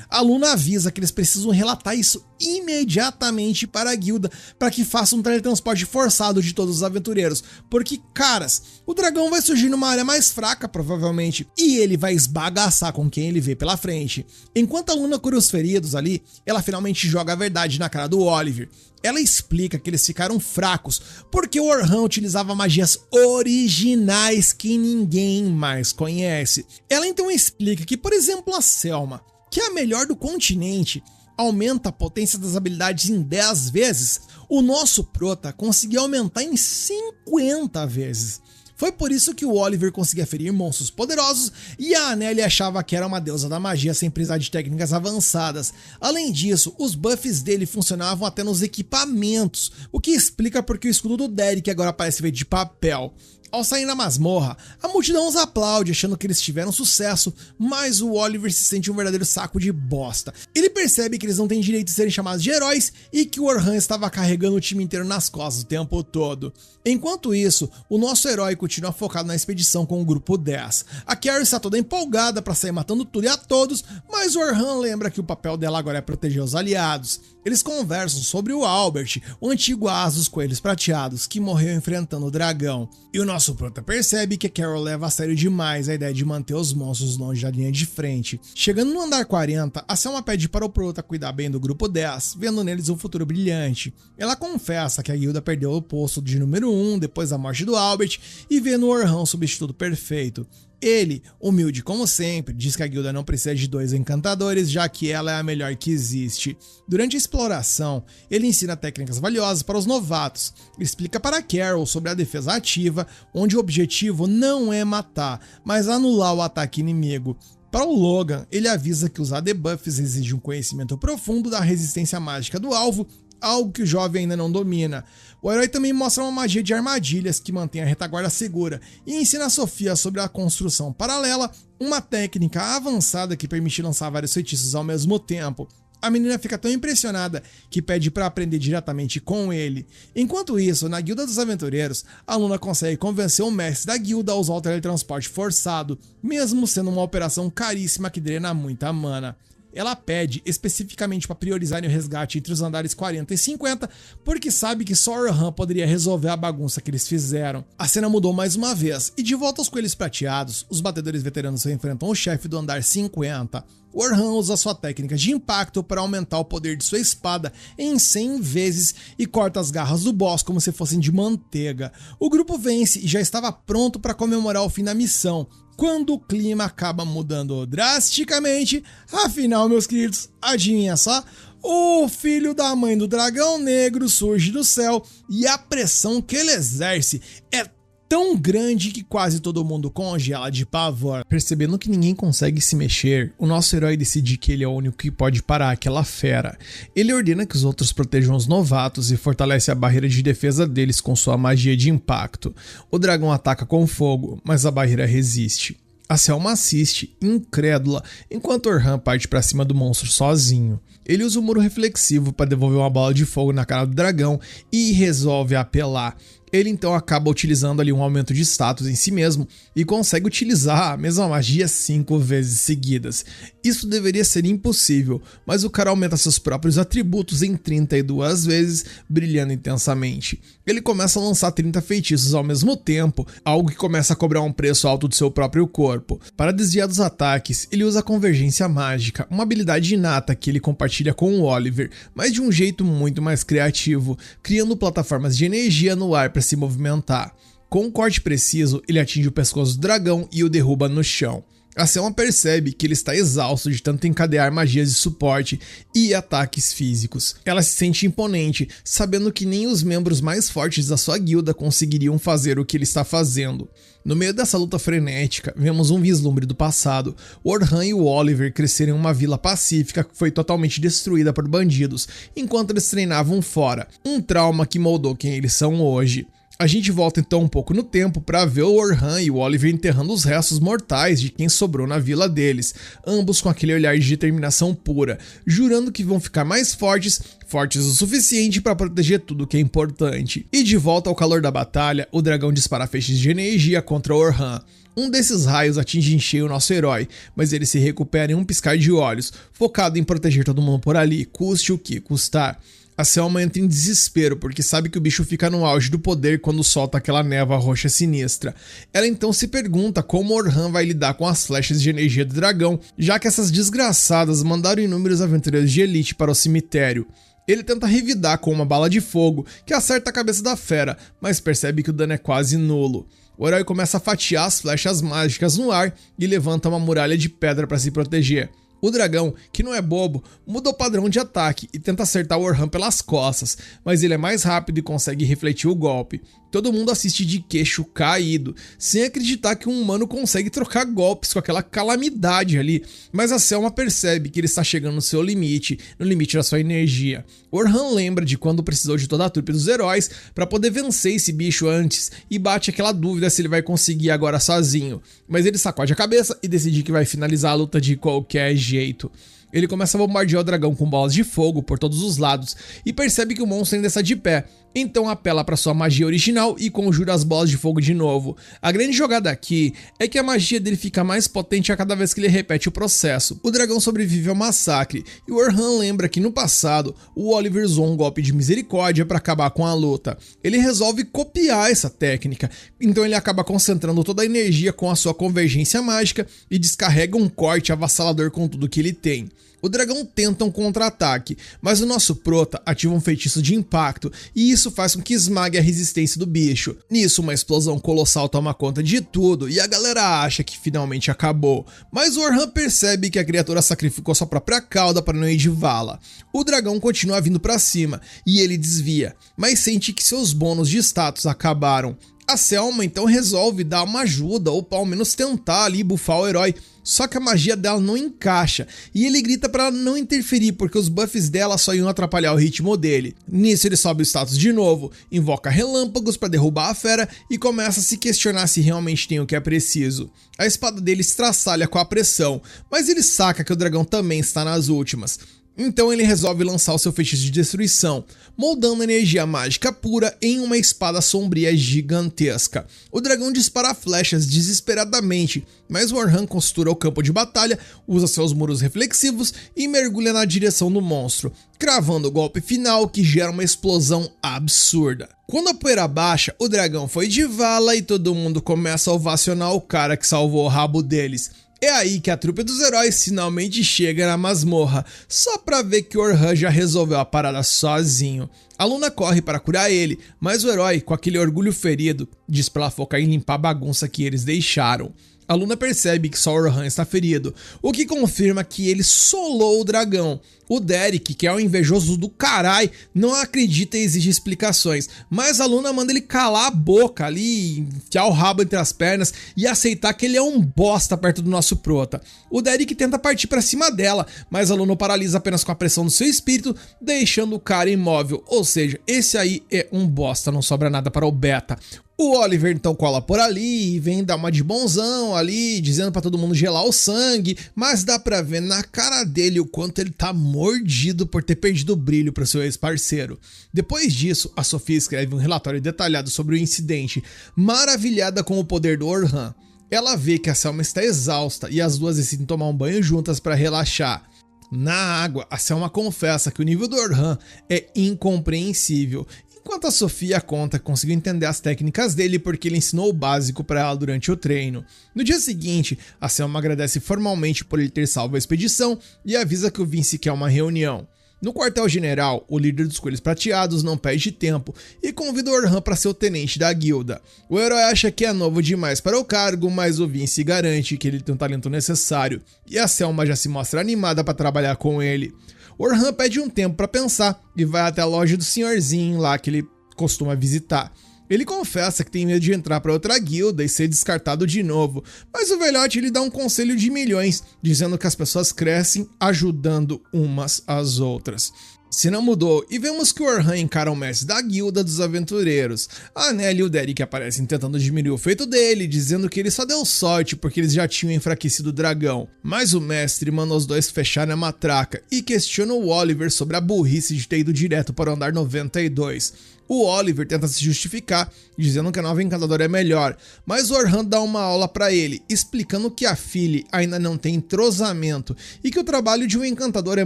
A Luna avisa que eles precisam relatar isso imediatamente para a guilda para que faça um teletransporte forçado de todos os aventureiros, porque, caras, o dragão vai surgir numa área mais fraca provavelmente e ele vai esbagaçar com quem ele vê pela frente. Enquanto a Luna cura os feridos ali, ela finalmente joga a verdade na cara do Oliver. Ela explica que eles ficaram fracos porque o Orhan utilizava magias originais que ninguém mais conhece. Ela então explica que, por exemplo, a Selma, que é a melhor do continente, aumenta a potência das habilidades em 10 vezes, o nosso prota conseguiu aumentar em 50 vezes. Foi por isso que o Oliver conseguia ferir monstros poderosos e a Anneli achava que era uma deusa da magia sem precisar de técnicas avançadas. Além disso, os buffs dele funcionavam até nos equipamentos, o que explica porque o escudo do Derek agora parece feito de papel. Ao sair na masmorra, a multidão os aplaude achando que eles tiveram sucesso, mas o Oliver se sente um verdadeiro saco de bosta. Ele percebe que eles não têm direito de serem chamados de heróis e que o Orhan estava carregando o time inteiro nas costas o tempo todo. Enquanto isso, o nosso herói continua focado na expedição com o grupo 10. A Carrie está toda empolgada para sair matando tudo e a todos, mas o Orhan lembra que o papel dela agora é proteger os aliados. Eles conversam sobre o Albert, o antigo asa dos coelhos prateados, que morreu enfrentando o dragão. E o nosso prota percebe que a Carol leva a sério demais a ideia de manter os monstros longe da linha de frente. Chegando no andar 40, a Selma pede para o prota cuidar bem do grupo 10, vendo neles um futuro brilhante. Ela confessa que a guilda perdeu o posto de número 1 depois da morte do Albert e vê no Orhan o substituto perfeito. Ele, humilde como sempre, diz que a guilda não precisa de 2 encantadores, já que ela é a melhor que existe. Durante a exploração, ele ensina técnicas valiosas para os novatos. Ele explica para Carol sobre a defesa ativa, onde o objetivo não é matar, mas anular o ataque inimigo. Para o Logan, ele avisa que usar debuffs exige um conhecimento profundo da resistência mágica do alvo, algo que o jovem ainda não domina. O herói também mostra uma magia de armadilhas que mantém a retaguarda segura e ensina a Sofia sobre a construção paralela, uma técnica avançada que permite lançar vários feitiços ao mesmo tempo. A menina fica tão impressionada que pede para aprender diretamente com ele. Enquanto isso, na Guilda dos Aventureiros, a Luna consegue convencer o mestre da guilda a usar o teletransporte forçado, mesmo sendo uma operação caríssima que drena muita mana. Ela pede especificamente para priorizarem o resgate entre os andares 40 e 50, porque sabe que só Orhan poderia resolver a bagunça que eles fizeram. A cena mudou mais uma vez, e de volta aos coelhos prateados, os batedores veteranos enfrentam o chefe do andar 50. O Orhan usa sua técnica de impacto para aumentar o poder de sua espada em 100 vezes e corta as garras do boss como se fossem de manteiga. O grupo vence e já estava pronto para comemorar o fim da missão, quando o clima acaba mudando drasticamente. Afinal, meus queridos, adivinha só? O filho da mãe do dragão negro surge do céu e a pressão que ele exerce é tão grande que quase todo mundo congela de pavor. Percebendo que ninguém consegue se mexer, o nosso herói decide que ele é o único que pode parar aquela fera. Ele ordena que os outros protejam os novatos e fortalece a barreira de defesa deles com sua magia de impacto. O dragão ataca com fogo, mas a barreira resiste. A Selma assiste, incrédula, enquanto Orhan parte para cima do monstro sozinho. Ele usa o muro reflexivo para devolver uma bola de fogo na cara do dragão e resolve apelar. Ele então acaba utilizando ali um aumento de status em si mesmo e consegue utilizar a mesma magia 5 vezes seguidas. Isso deveria ser impossível, mas o cara aumenta seus próprios atributos em 32 vezes, brilhando intensamente. Ele começa a lançar 30 feitiços ao mesmo tempo, algo que começa a cobrar um preço alto do seu próprio corpo. Para desviar dos ataques, ele usa a convergência mágica, uma habilidade inata que ele compartilha com o Oliver, mas de um jeito muito mais criativo, criando plataformas de energia no ar para se movimentar. Com um corte preciso, ele atinge o pescoço do dragão e o derruba no chão. A Selma percebe que ele está exausto de tanto encadear magias de suporte e ataques físicos. Ela se sente imponente, sabendo que nem os membros mais fortes da sua guilda conseguiriam fazer o que ele está fazendo. No meio dessa luta frenética, vemos um vislumbre do passado. O Orhan e o Oliver cresceram em uma vila pacífica que foi totalmente destruída por bandidos, enquanto eles treinavam fora. Um trauma que moldou quem eles são hoje. A gente volta então um pouco no tempo para ver o Orhan e o Oliver enterrando os restos mortais de quem sobrou na vila deles, ambos com aquele olhar de determinação pura, jurando que vão ficar mais fortes o suficiente para proteger tudo que é importante. E de volta ao calor da batalha, o dragão dispara feixes de energia contra o Orhan. Um desses raios atinge em cheio o nosso herói, mas ele se recupera em um piscar de olhos, focado em proteger todo mundo por ali, custe o que custar. A Selma entra em desespero porque sabe que o bicho fica no auge do poder quando solta aquela névoa roxa sinistra. Ela então se pergunta como Orhan vai lidar com as flechas de energia do dragão, já que essas desgraçadas mandaram inúmeros aventureiros de elite para o cemitério. Ele tenta revidar com uma bala de fogo que acerta a cabeça da fera, mas percebe que o dano é quase nulo. O herói começa a fatiar as flechas mágicas no ar e levanta uma muralha de pedra para se proteger. O dragão, que não é bobo, muda o padrão de ataque e tenta acertar o Orhan pelas costas, mas ele é mais rápido e consegue refletir o golpe. Todo mundo assiste de queixo caído, sem acreditar que um humano consegue trocar golpes com aquela calamidade ali, mas a Selma percebe que ele está chegando no seu limite, no limite da sua energia. Orhan lembra de quando precisou de toda a trupe dos heróis para poder vencer esse bicho antes e bate aquela dúvida se ele vai conseguir agora sozinho, mas ele sacode a cabeça e decide que vai finalizar a luta de qualquer jeito. Ele começa a bombardear o dragão com bolas de fogo por todos os lados e percebe que o monstro ainda está de pé, então apela para sua magia original e conjura as bolas de fogo de novo. A grande jogada aqui é que a magia dele fica mais potente a cada vez que ele repete o processo. O dragão sobrevive ao massacre e o Orhan lembra que no passado o Oliver usou um golpe de misericórdia para acabar com a luta. Ele resolve copiar essa técnica, então ele acaba concentrando toda a energia com a sua convergência mágica e descarrega um corte avassalador com tudo que ele tem. O dragão tenta um contra-ataque, mas o nosso prota ativa um feitiço de impacto e isso faz com que esmague a resistência do bicho. Nisso, uma explosão colossal toma conta de tudo e a galera acha que finalmente acabou, mas o Orhan percebe que a criatura sacrificou sua própria cauda para não ir de vala. O dragão continua vindo para cima e ele desvia, mas sente que seus bônus de status acabaram. A Selma então resolve dar uma ajuda ou ao menos tentar ali bufar o herói, só que a magia dela não encaixa e ele grita para ela não interferir porque os buffs dela só iam atrapalhar o ritmo dele. Nisso ele sobe o status de novo, invoca relâmpagos para derrubar a fera e começa a se questionar se realmente tem o que é preciso. A espada dele estraçalha com a pressão, mas ele saca que o dragão também está nas últimas. Então ele resolve lançar o seu feitiço de destruição, moldando energia mágica pura em uma espada sombria gigantesca. O dragão dispara flechas desesperadamente, mas o Orhan costura o campo de batalha, usa seus muros reflexivos e mergulha na direção do monstro, cravando o golpe final que gera uma explosão absurda. Quando a poeira baixa, o dragão foi de vala e todo mundo começa a ovacionar o cara que salvou o rabo deles. É aí que a trupe dos heróis finalmente chega na masmorra, só pra ver que o Orhan já resolveu a parada sozinho. A Luna corre para curar ele, mas o herói, com aquele orgulho ferido, diz pra ela focar em limpar a bagunça que eles deixaram. A Luna percebe que só o Orhan está ferido, o que confirma que ele solou o dragão. O Derek, que é um invejoso do carai, não acredita e exige explicações, mas a Luna manda ele calar a boca ali, enfiar o rabo entre as pernas e aceitar que ele é um bosta perto do nosso prota. O Derek tenta partir para cima dela, mas a Luna o paralisa apenas com a pressão do seu espírito, deixando o cara imóvel, ou seja, esse aí é um bosta, não sobra nada para o Beta. O Oliver então cola por ali e vem dar uma de bonzão ali, dizendo pra todo mundo gelar o sangue, mas dá pra ver na cara dele o quanto ele tá mordido por ter perdido o brilho pro seu ex-parceiro. Depois disso, a Sofia escreve um relatório detalhado sobre o incidente, maravilhada com o poder do Orhan. Ela vê que a Selma está exausta e as duas decidem tomar um banho juntas pra relaxar. Na água, a Selma confessa que o nível do Orhan é incompreensível, enquanto a Sofia conta que conseguiu entender as técnicas dele porque ele ensinou o básico para ela durante o treino. No dia seguinte, a Selma agradece formalmente por ele ter salvo a expedição e avisa que o Vince quer uma reunião. No quartel-general, o líder dos Coelhos Prateados não perde tempo e convida o Orhan para ser o tenente da guilda. O herói acha que é novo demais para o cargo, mas o Vince garante que ele tem o talento necessário e a Selma já se mostra animada para trabalhar com ele. Orhan pede um tempo para pensar e vai até a loja do senhorzinho lá que ele costuma visitar. Ele confessa que tem medo de entrar para outra guilda e ser descartado de novo, mas o velhote lhe dá um conselho de milhões, dizendo que as pessoas crescem ajudando umas às outras. Se não mudou, e vemos que o Orhan encara o mestre da guilda dos aventureiros. A Nelly e o Derek aparecem tentando diminuir o feito dele, dizendo que ele só deu sorte porque eles já tinham enfraquecido o dragão. Mas o mestre manda os dois fecharem a matraca e questiona o Oliver sobre a burrice de ter ido direto para o andar 92. O Oliver tenta se justificar, dizendo que a nova encantadora é melhor, mas o Orhan dá uma aula para ele, explicando que a Phyllis ainda não tem entrosamento e que o trabalho de um encantador é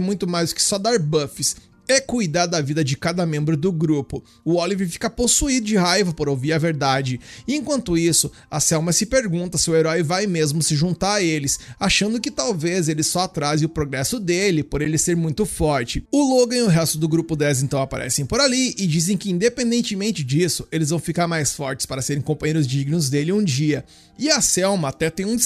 muito mais do que só dar buffs. É cuidar da vida de cada membro do grupo. O Oliver fica possuído de raiva por ouvir a verdade. Enquanto isso, a Selma se pergunta se o herói vai mesmo se juntar a eles, achando que talvez ele só atrase o progresso dele, por ele ser muito forte. O Logan e o resto do grupo 10 então aparecem por ali e dizem que independentemente disso, eles vão ficar mais fortes para serem companheiros dignos dele um dia. E a Selma até tem um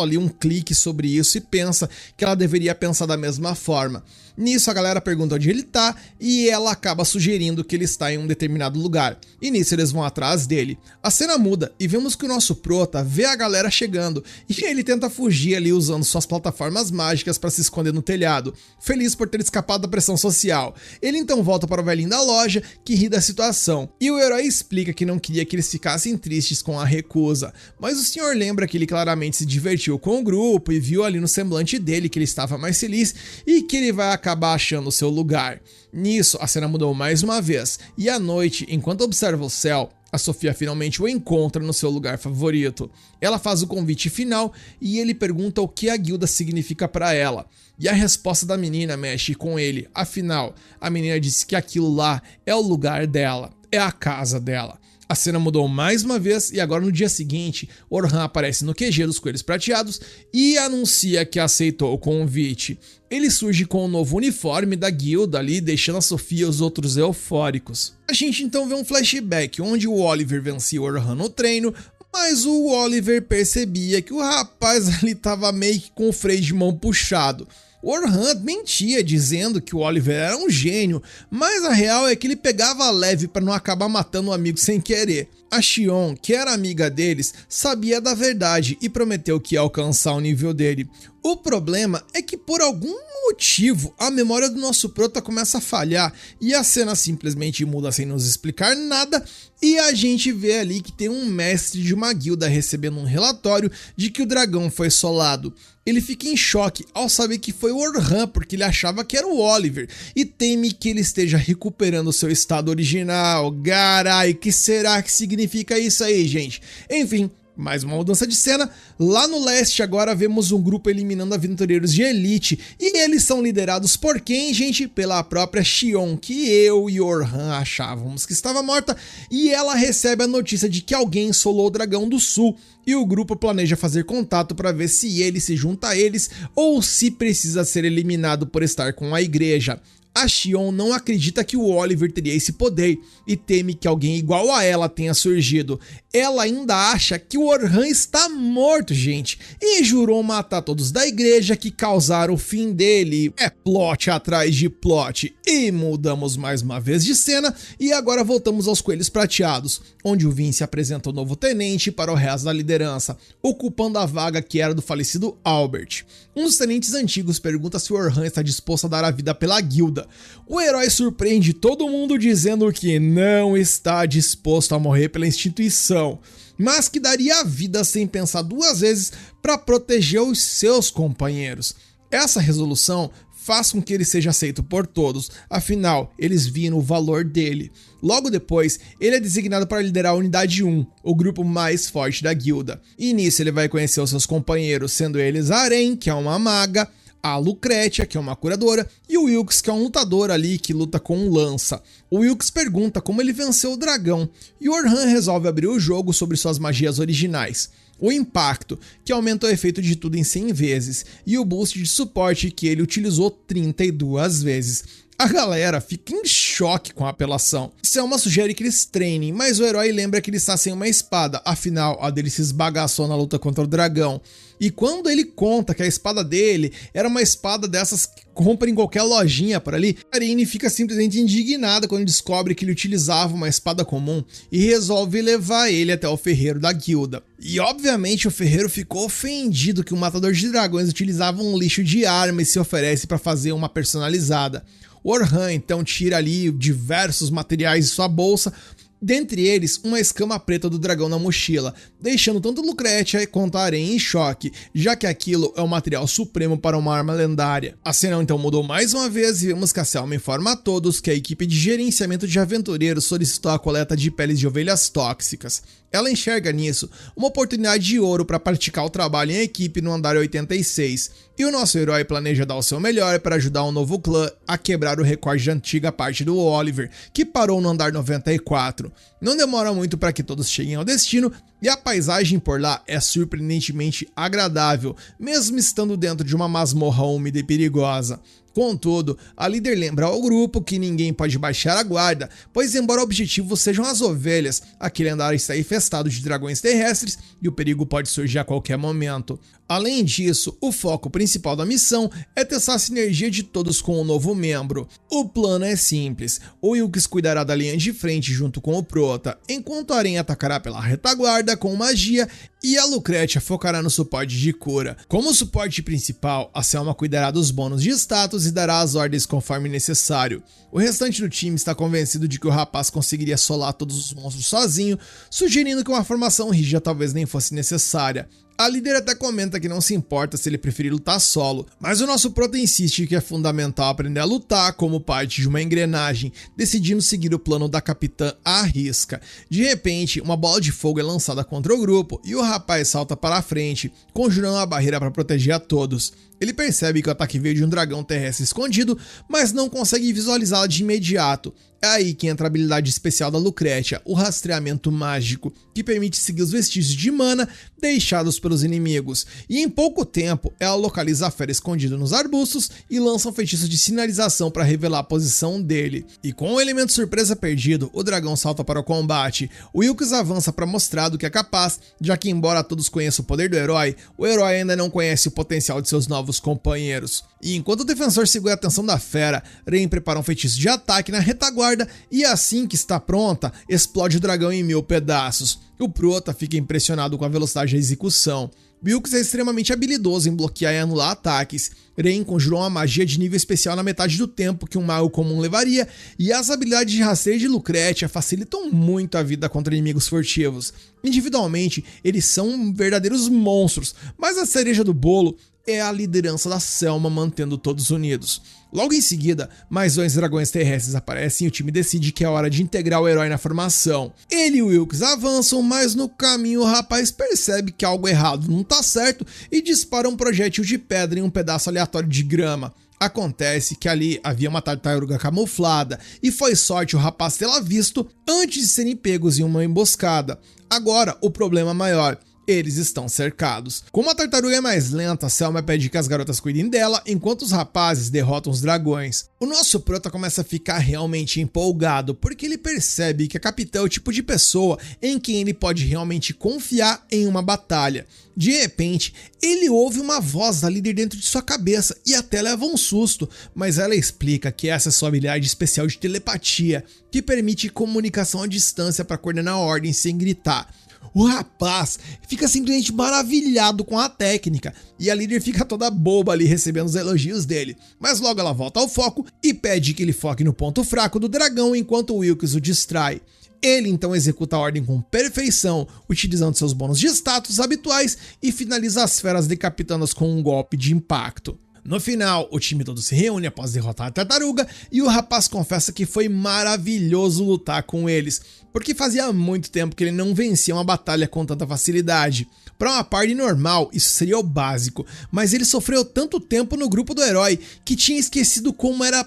ali, um clique sobre isso e pensa que ela deveria pensar da mesma forma. Nisso a galera pergunta onde ele tá e ela acaba sugerindo que ele está em um determinado lugar. E nisso eles vão atrás dele. A cena muda e vemos que o nosso prota vê a galera chegando e ele tenta fugir ali usando suas plataformas mágicas para se esconder no telhado, feliz por ter escapado da pressão social. Ele então volta para o velhinho da loja, que ri da situação, e o herói explica que não queria que eles ficassem tristes com a recusa, mas o senhor lembra que ele claramente se divertiu com o grupo e viu ali no semblante dele que ele estava mais feliz e que ele vai acabar achando o seu lugar. Nisso, a cena mudou mais uma vez, e à noite, enquanto observa o céu, a Sofia finalmente o encontra no seu lugar favorito. Ela faz o convite final e ele pergunta o que a guilda significa para ela. E a resposta da menina mexe com ele, afinal, a menina disse que aquilo lá é o lugar dela, é a casa dela. A cena mudou mais uma vez e agora no dia seguinte, Orhan aparece no QG dos Coelhos Prateados e anuncia que aceitou o convite. Ele surge com o novo uniforme da guilda ali, deixando a Sofia e os outros eufóricos. A gente então vê um flashback onde o Oliver vencia o Orhan no treino, mas o Oliver percebia que o rapaz ali tava meio que com o freio de mão puxado. O Orhan mentia dizendo que o Oliver era um gênio, mas a real é que ele pegava leve para não acabar matando o amigo sem querer. A Xion, que era amiga deles, sabia da verdade e prometeu que ia alcançar o nível dele. O problema é que por algum motivo a memória do nosso prota começa a falhar e a cena simplesmente muda sem nos explicar nada e a gente vê ali que tem um mestre de uma guilda recebendo um relatório de que o dragão foi solado. Ele fica em choque ao saber que foi o Orhan porque ele achava que era o Oliver e teme que ele esteja recuperando seu estado original. Carai, que será que significa isso aí, gente? Enfim, mais uma mudança de cena. Lá no leste agora vemos um grupo eliminando aventureiros de elite e eles são liderados por quem, gente? Pela própria Xion, que eu e Orhan achávamos que estava morta, e ela recebe a notícia de que alguém solou o Dragão do Sul e o grupo planeja fazer contato para ver se ele se junta a eles ou se precisa ser eliminado por estar com a igreja. A Xion não acredita que o Oliver teria esse poder e teme que alguém igual a ela tenha surgido. Ela ainda acha que o Orhan está morto, gente, e jurou matar todos da igreja que causaram o fim dele. É plot atrás de plot. E mudamos mais uma vez de cena e agora voltamos aos Coelhos Prateados, onde o Vince apresenta o novo tenente para o resto da liderança, ocupando a vaga que era do falecido Albert. Um dos tenentes antigos pergunta se o Orhan está disposto a dar a vida pela guilda. O herói surpreende todo mundo dizendo que não está disposto a morrer pela instituição, mas que daria a vida sem pensar duas vezes para proteger os seus companheiros. Essa resolução faz com que ele seja aceito por todos, afinal, eles viram o valor dele. Logo depois, ele é designado para liderar a Unidade 1, o grupo mais forte da guilda. E nisso ele vai conhecer os seus companheiros, sendo eles a Aren, que é uma maga, a Lucretia, que é uma curadora, e o Wilkes, que é um lutador ali que luta com um lança. O Wilkes pergunta como ele venceu o dragão, e o Orhan resolve abrir o jogo sobre suas magias originais. O impacto, que aumenta o efeito de tudo em 100 vezes, e o boost de suporte, que ele utilizou 32 vezes. A galera fica em choque com a apelação. Selma sugere que eles treinem, mas o herói lembra que ele está sem uma espada, afinal a dele se esbagaçou na luta contra o dragão. E quando ele conta que a espada dele era uma espada dessas que compra em qualquer lojinha por ali, Karine fica simplesmente indignada quando descobre que ele utilizava uma espada comum e resolve levar ele até o ferreiro da guilda. E obviamente o ferreiro ficou ofendido que o matador de dragões utilizava um lixo de arma e se oferece para fazer uma personalizada. O Orhan então tira ali diversos materiais de sua bolsa, dentre eles uma escama preta do dragão na mochila, deixando tanto Lucretia quanto a Aren em choque, já que aquilo é o material supremo para uma arma lendária. A cena então mudou mais uma vez e vemos que a Selma informa a todos que a equipe de gerenciamento de aventureiros solicitou a coleta de peles de ovelhas tóxicas. Ela enxerga nisso uma oportunidade de ouro para praticar o trabalho em equipe no andar 86, e o nosso herói planeja dar o seu melhor para ajudar o novo clã a quebrar o recorde da antiga parte do Oliver, que parou no andar 94. Não demora muito para que todos cheguem ao destino, e a paisagem por lá é surpreendentemente agradável, mesmo estando dentro de uma masmorra úmida e perigosa. Contudo, a líder lembra ao grupo que ninguém pode baixar a guarda, pois embora o objetivo sejam as ovelhas, aquele andar está infestado de dragões terrestres e o perigo pode surgir a qualquer momento. Além disso, o foco principal da missão é testar a sinergia de todos com o novo membro. O plano é simples, o Wilkes cuidará da linha de frente junto com o Prota, enquanto a Aranha atacará pela retaguarda com magia e a Lucretia focará no suporte de cura. Como suporte principal, a Selma cuidará dos bônus de status e dará as ordens conforme necessário. O restante do time está convencido de que o rapaz conseguiria solar todos os monstros sozinho, sugerindo que uma formação rígida talvez nem fosse necessária. A líder até comenta que não se importa se ele preferir lutar solo, mas o nosso Prota insiste que é fundamental aprender a lutar como parte de uma engrenagem, decidindo seguir o plano da capitã à risca. De repente, uma bola de fogo é lançada contra o grupo e o rapaz salta para a frente, conjurando uma barreira para proteger a todos. Ele percebe que o ataque veio de um dragão terrestre escondido, mas não consegue visualizá-la de imediato. É aí que entra a habilidade especial da Lucretia, o rastreamento mágico, que permite seguir os vestígios de mana deixados pelos inimigos. E em pouco tempo, ela localiza a fera escondida nos arbustos e lança um feitiço de sinalização para revelar a posição dele. E com o elemento surpresa perdido, o dragão salta para o combate. O Wilkes avança para mostrar do que é capaz, já que embora todos conheçam o poder do herói, o herói ainda não conhece o potencial de seus novos companheiros. E enquanto o defensor segura a atenção da fera, Rain prepara um feitiço de ataque na retaguarda e assim que está pronta, explode o dragão em 1000 pedaços. O Prota fica impressionado com a velocidade da execução. Wilkes é extremamente habilidoso em bloquear e anular ataques. Rain conjurou uma magia de nível especial na metade do tempo que um mago comum levaria, e as habilidades de rastreio de Lucretia facilitam muito a vida contra inimigos furtivos. Individualmente, eles são verdadeiros monstros, mas a cereja do bolo é a liderança da Selma mantendo todos unidos. Logo em seguida, mais 2 dragões terrestres aparecem e o time decide que é hora de integrar o herói na formação. Ele e o Wilkes avançam, mas no caminho o rapaz percebe que algo errado não tá certo e dispara um projétil de pedra em um pedaço aleatório de grama. Acontece que ali havia uma tartaruga camuflada e foi sorte o rapaz tê-la visto antes de serem pegos em uma emboscada. Agora, o problema maior: eles estão cercados. Como a tartaruga é mais lenta, Selma pede que as garotas cuidem dela, enquanto os rapazes derrotam os dragões. O nosso Prota começa a ficar realmente empolgado, porque ele percebe que a capitã é o tipo de pessoa em quem ele pode realmente confiar em uma batalha. De repente, ele ouve uma voz da líder dentro de sua cabeça e até leva um susto, mas ela explica que essa é sua habilidade especial de telepatia, que permite comunicação à distância para coordenar ordens sem gritar. O rapaz fica simplesmente maravilhado com a técnica e a líder fica toda boba ali recebendo os elogios dele, mas logo ela volta ao foco e pede que ele foque no ponto fraco do dragão enquanto o Wilkes o distrai. Ele então executa a ordem com perfeição, utilizando seus bônus de status habituais e finaliza as feras decapitando-as com um golpe de impacto. No final, o time todo se reúne após derrotar a tartaruga e o rapaz confessa que foi maravilhoso lutar com eles, porque fazia muito tempo que ele não vencia uma batalha com tanta facilidade. Para uma party normal, isso seria o básico, mas ele sofreu tanto tempo no grupo do herói que tinha esquecido como era,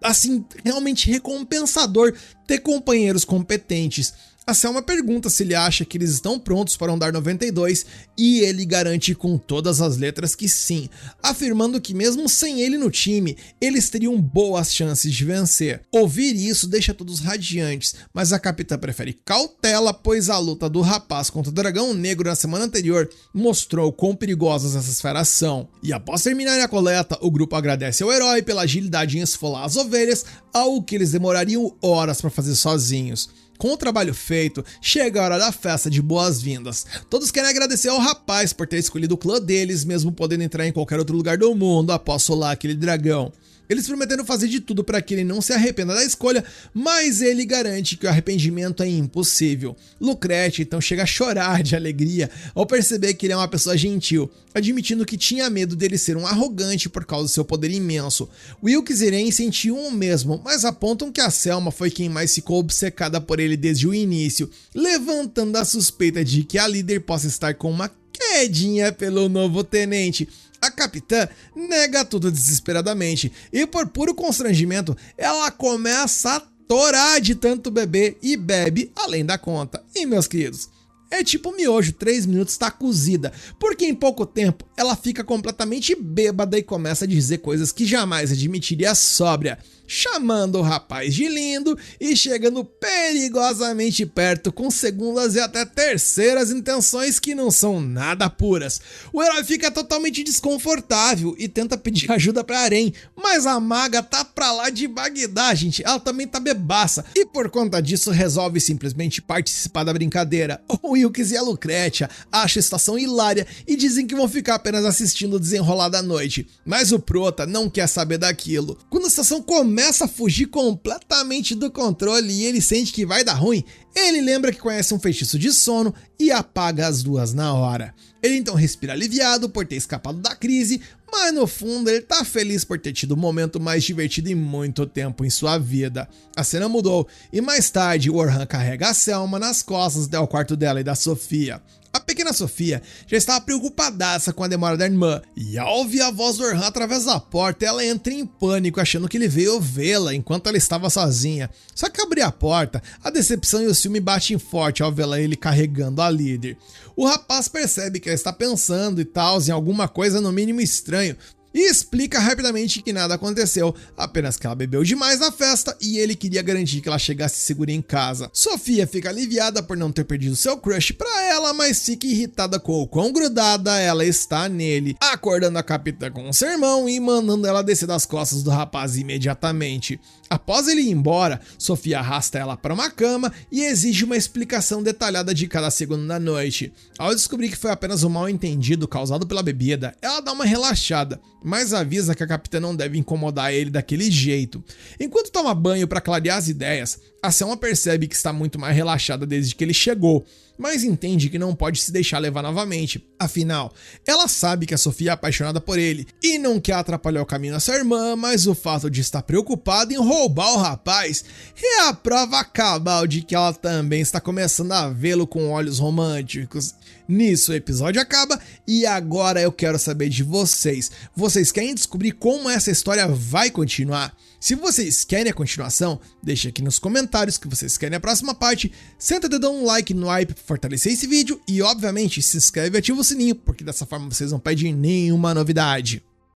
assim, realmente recompensador ter companheiros competentes. A Selma pergunta se ele acha que eles estão prontos para andar 92 e ele garante com todas as letras que sim, afirmando que mesmo sem ele no time, eles teriam boas chances de vencer. Ouvir isso deixa todos radiantes, mas a capitã prefere cautela, pois a luta do rapaz contra o dragão negro na semana anterior mostrou quão perigosas essas feras são. E após terminar a coleta, o grupo agradece ao herói pela agilidade em esfolar as ovelhas, algo que eles demorariam horas para fazer sozinhos. Com o trabalho feito, chega a hora da festa de boas-vindas. Todos querem agradecer ao rapaz por ter escolhido o clã deles, mesmo podendo entrar em qualquer outro lugar do mundo após solar aquele dragão. Eles prometeram fazer de tudo para que ele não se arrependa da escolha, mas ele garante que o arrependimento é impossível. Lucretia então chega a chorar de alegria ao perceber que ele é uma pessoa gentil, admitindo que tinha medo dele ser um arrogante por causa do seu poder imenso. Wilkes e Rain sentiam o mesmo, mas apontam que a Selma foi quem mais ficou obcecada por ele desde o início, levantando a suspeita de que a líder possa estar com uma quedinha pelo novo tenente. A capitã nega tudo desesperadamente e por puro constrangimento ela começa a torar de tanto beber e bebe além da conta. E meus queridos, é tipo miojo, 3 minutos tá cozida, porque em pouco tempo ela fica completamente bêbada e começa a dizer coisas que jamais admitiria sóbria. chamando o rapaz de lindo e chegando perigosamente perto com segundas e até terceiras intenções que não são nada puras. O herói fica totalmente desconfortável e tenta pedir ajuda pra Arém, mas a maga tá pra lá de Bagdá, gente, ela também tá bebaça e por conta disso resolve simplesmente participar da brincadeira. O Wilkes e a Lucretia acham a situação hilária e dizem que vão ficar apenas assistindo o desenrolar da noite, mas o Prota não quer saber daquilo. Quando a situação começa a fugir completamente do controle e ele sente que vai dar ruim, ele lembra que conhece um feitiço de sono e apaga as duas na hora. Ele então respira aliviado por ter escapado da crise, mas no fundo ele tá feliz por ter tido o momento mais divertido em muito tempo em sua vida. A cena mudou e mais tarde o Orhan carrega a Selma nas costas até o quarto dela e da Sofia. A pequena Sofia já estava preocupadaça com a demora da irmã, e ao ouvir a voz do Orhan através da porta, ela entra em pânico achando que ele veio vê-la enquanto ela estava sozinha. Só que ao abrir a porta, a decepção e o ciúme batem forte ao vê-la ele carregando a líder. O rapaz percebe que ela está pensando e tal em alguma coisa no mínimo estranho, e explica rapidamente que nada aconteceu, apenas que ela bebeu demais na festa e ele queria garantir que ela chegasse segura em casa. Sofia fica aliviada por não ter perdido seu crush pra ela, mas fica irritada com o quão grudada ela está nele, acordando a capitã com um sermão e mandando ela descer das costas do rapaz imediatamente. Após ele ir embora, Sofia arrasta ela para uma cama e exige uma explicação detalhada de cada segundo da noite. Ao descobrir que foi apenas um mal-entendido causado pela bebida, ela dá uma relaxada, mas avisa que a capitã não deve incomodar ele daquele jeito. Enquanto toma banho para clarear as ideias, a Selma percebe que está muito mais relaxada desde que ele chegou, mas entende que não pode se deixar levar novamente. Afinal, ela sabe que a Sofia é apaixonada por ele e não quer atrapalhar o caminho da sua irmã, mas o fato de estar preocupada em roubar o rapaz é a prova cabal de que ela também está começando a vê-lo com olhos românticos. Nisso o episódio acaba e agora eu quero saber de vocês. Vocês querem descobrir como essa história vai continuar? Se vocês querem a continuação, deixa aqui nos comentários que vocês querem a próxima parte, senta o dedão no like no hype para fortalecer esse vídeo e obviamente se inscreve e ativa o sininho, porque dessa forma vocês não perdem nenhuma novidade.